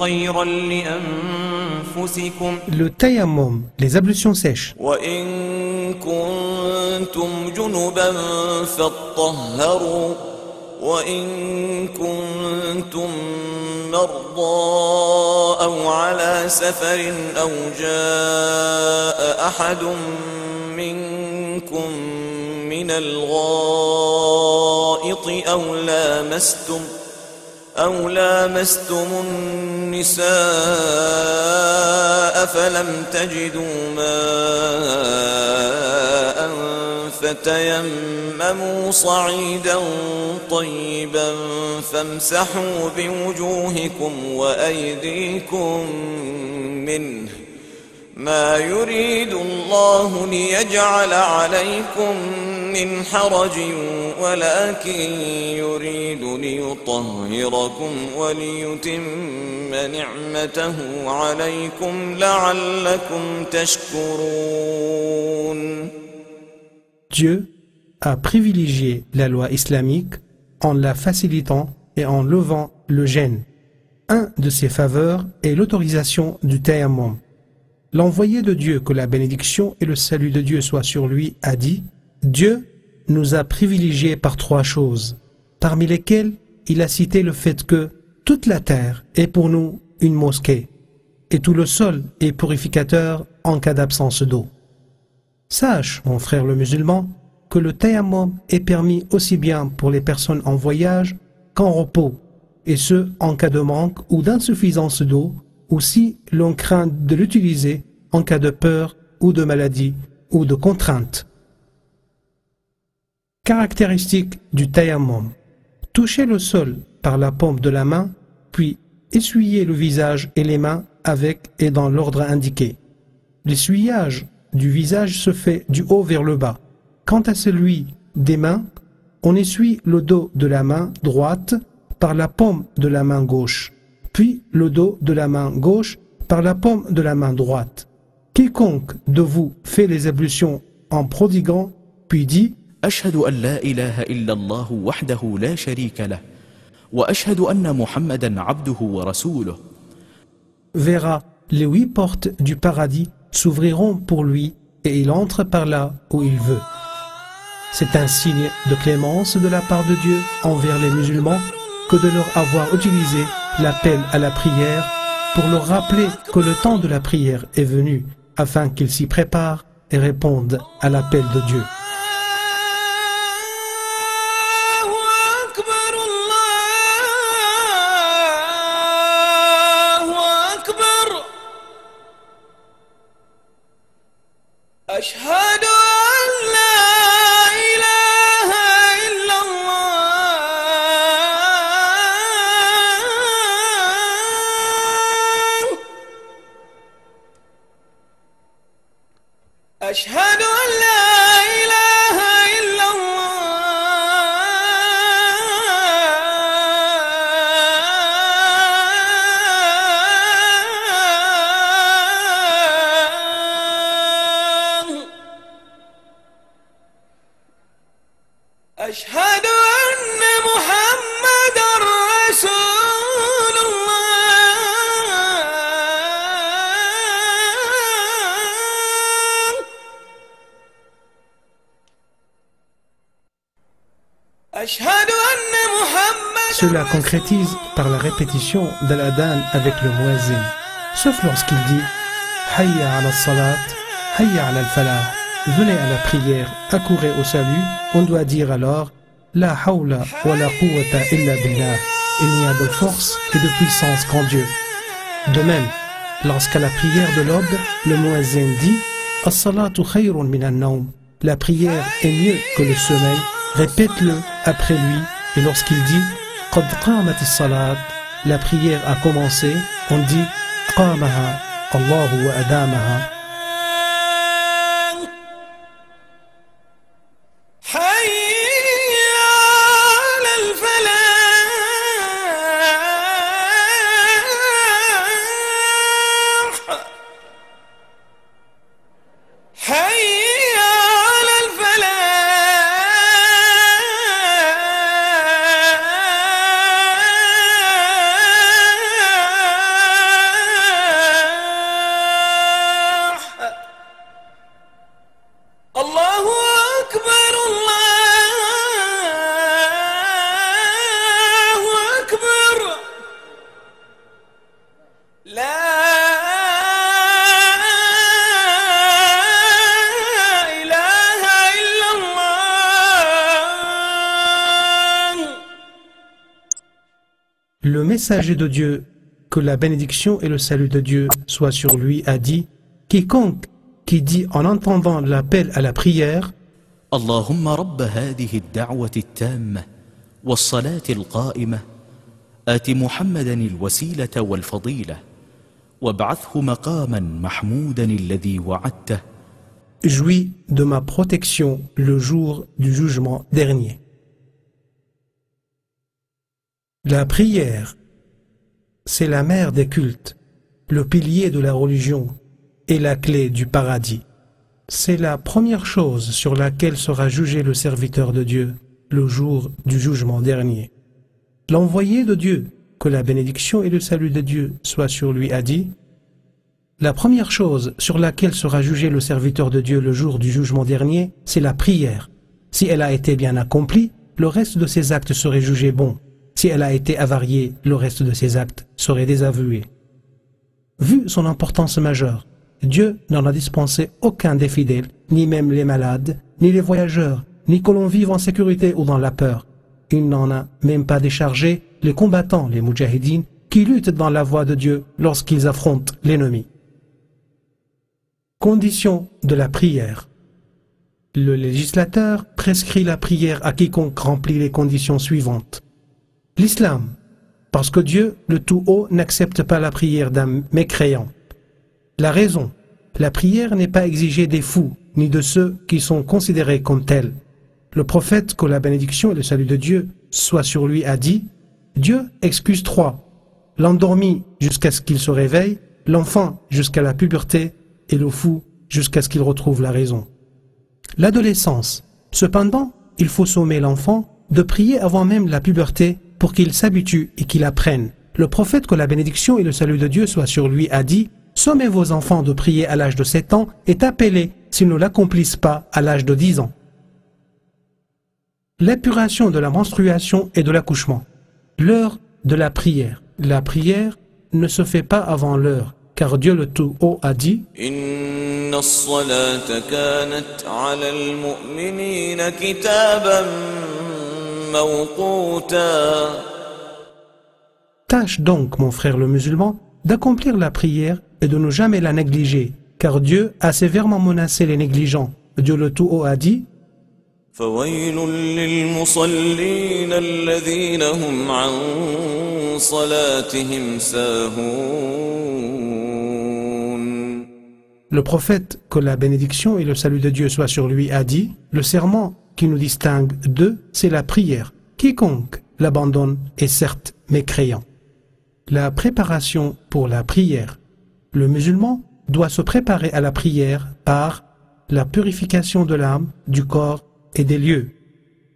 خيرا لأنفسكم Le tayammum, les ablutions sèches. وإن كنتم جنبا فاطهروا وإن كنتم مرضى أو على سفر أو جاء أحد منكم من الغائط أو لامستم النساء فلم تجدوا ماء فتيمموا صعيدا طيبا فامسحوا بوجوهكم وأيديكم منه ما يريد الله ليجعل عليكم من حرج ولكن يريد ليطهركم وليتم نعمته عليكم لعلكم تشكرون. Dieu a privilégié la loi islamique en la facilitant et en levant le gêne. Un de ses faveurs est l'autorisation du tayammum. L'envoyé de Dieu, que la bénédiction et le salut de Dieu soient sur lui, a dit: Dieu nous a privilégiés par 3 choses, parmi lesquelles il a cité le fait que toute la terre est pour nous une mosquée et tout le sol est purificateur en cas d'absence d'eau. Sache, mon frère le musulman, que le tayammum est permis aussi bien pour les personnes en voyage qu'en repos, et ce en cas de manque ou d'insuffisance d'eau, ou si l'on craint de l'utiliser en cas de peur ou de maladie ou de contrainte. Caractéristique du tayammum: toucher le sol par la paume de la main, puis essuyer le visage et les mains avec et dans l'ordre indiqué. L'essuyage du visage se fait du haut vers le bas. Quant à celui des mains, on essuie le dos de la main droite par la paume de la main gauche, puis le dos de la main gauche par la paume de la main droite. Quiconque de vous fait les ablutions en prodiguant, puis dit: أشهد أن لا إله إلا الله وحده لا شريك له وأشهد أن محمدا عبده ورسوله, verra les 8 portes du paradis s'ouvriront pour lui et il entre par là où il veut. C'est un signe de clémence de la part de Dieu envers les musulmans que de leur avoir utilisé l'appel à la prière pour leur rappeler que le temps de la prière est venu afin qu'ils s'y préparent et répondent à l'appel de Dieu. أشهد أن لا إله إلا الله أشهد أن لا إله إلا أشهد أن محمدًا رسول الله أشهد أن محمدًا. Cela concrétise par la répétition de l'adhan avec le muezzin, sauf lorsqu'il dit Hayya ala salat, Hayya ala al-falah. Venez à la prière, accourez au salut. On doit dire alors La hawla wa la quwwata illa billah. Il n'y a de force et de puissance qu'en Dieu. De même, lorsqu'à la prière de l'aube, le muezzin dit As-salatu khayrun min an-nawm. La prière est mieux que le sommeil. Répète-le après lui. Et lorsqu'il dit Qad qamat as-salat, la prière a commencé, on dit Qamaha Allahu wa adamaha. لا إله إلا الله. Le messager de Dieu, que la bénédiction et le salut de Dieu soient sur lui, a dit: quiconque qui dit en entendant l'appel à la prière: اللهم رب هذه الدعوة التامة والصلاة القائمة آت محمدا الوسيلة والفضيلة وابعثه مقاما محمودا الذي وعدته. jouis de ma protection le jour du jugement dernier. La prière, c'est la mère des cultes, le pilier de la religion et la clé du paradis. C'est la première chose sur laquelle sera jugé le serviteur de Dieu le jour du jugement dernier. L'envoyé de Dieu, que la bénédiction et le salut de Dieu soient sur lui, a dit: la première chose sur laquelle sera jugé le serviteur de Dieu le jour du jugement dernier, c'est la prière. Si elle a été bien accomplie, le reste de ses actes serait jugé bon. Si elle a été avariée, le reste de ses actes serait désavoué. Vu son importance majeure, Dieu n'en a dispensé aucun des fidèles, ni même les malades, ni les voyageurs, ni que l'on vive en sécurité ou dans la peur. Il n'en a même pas déchargé les combattants, les moudjahidines, qui luttent dans la voie de Dieu lorsqu'ils affrontent l'ennemi. Condition de la prière. Le législateur prescrit la prière à quiconque remplit les conditions suivantes. L'islam, parce que Dieu, le Tout-Haut, n'accepte pas la prière d'un mécréant. La raison, la prière n'est pas exigée des fous, ni de ceux qui sont considérés comme tels. Le prophète, que la bénédiction et le salut de Dieu soient sur lui, a dit: Dieu excuse trois: l'endormi jusqu'à ce qu'il se réveille, l'enfant jusqu'à la puberté et le fou jusqu'à ce qu'il retrouve la raison. L'adolescence. Cependant, il faut sommer l'enfant de prier avant même la puberté pour qu'il s'habitue et qu'il apprenne. Le prophète, que la bénédiction et le salut de Dieu soient sur lui, a dit: sommez vos enfants de prier à l'âge de 7 ans et tapez-les s'ils ne l'accomplissent pas à l'âge de 10 ans. L'épuration de la menstruation et de l'accouchement. L'heure de la prière. La prière ne se fait pas avant l'heure, car Dieu le Tout-Haut a dit: إن الصلاة كانت على المؤمنين كتابا موقوتا. Tâche donc, mon frère le musulman, d'accomplir la prière et de ne jamais la négliger, car Dieu a sévèrement menacé les négligents. Dieu le Tout-Haut a dit: فويل للمصلين الذين هم عن صلاتهم ساهون. Le prophète, que la bénédiction et le salut de Dieu soient sur lui, a dit: le serment qui nous distingue d'eux, c'est la prière. Quiconque l'abandonne est certes mécréant. La préparation pour la prière. Le musulman doit se préparer à la prière par la purification de l'âme, du corps et des lieux.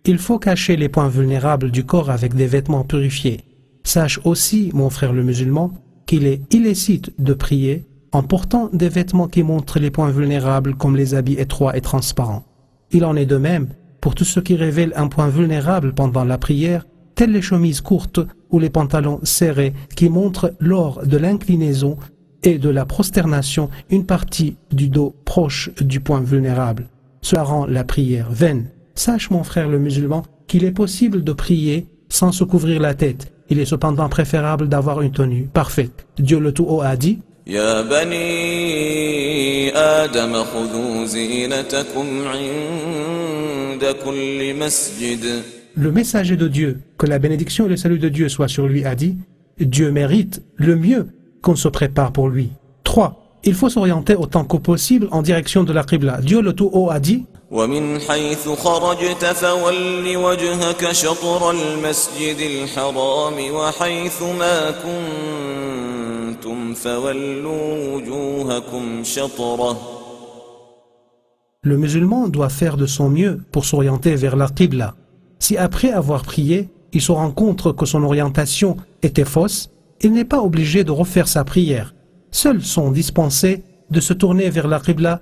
Il faut cacher les points vulnérables du corps avec des vêtements purifiés. Sache aussi, mon frère le musulman, qu'il est illicite de prier en portant des vêtements qui montrent les points vulnérables comme les habits étroits et transparents. Il en est de même pour tout ce qui révèle un point vulnérable pendant la prière, telles les chemises courtes ou les pantalons serrés qui montrent lors de l'inclinaison et de la prosternation une partie du dos proche du point vulnérable. Cela rend la prière vaine. Sache, mon frère le musulman, qu'il est possible de prier sans se couvrir la tête. Il est cependant préférable d'avoir une tenue parfaite. Dieu le Tout-Haut a dit: يا بني آدم خذوا زينتكم عند كل مسجد. Le messager de Dieu, que la bénédiction et le salut de Dieu soient sur lui, a dit: Dieu mérite le mieux qu'on se prépare pour lui. 3. Il faut s'orienter autant que possible en direction de la Qibla. Dieu le Tout-Haut a dit: ومن حيث خرجت فول وجهك شطر المسجد الحرام وحيث ما كنتم فولوا وجوهكم شطره. Le musulman doit faire de son mieux pour s'orienter vers la Qibla. Si après avoir prié, il se rend compte que son orientation était fausse, il n'est pas obligé de refaire sa prière. Seuls sont dispensés de se tourner vers la Qibla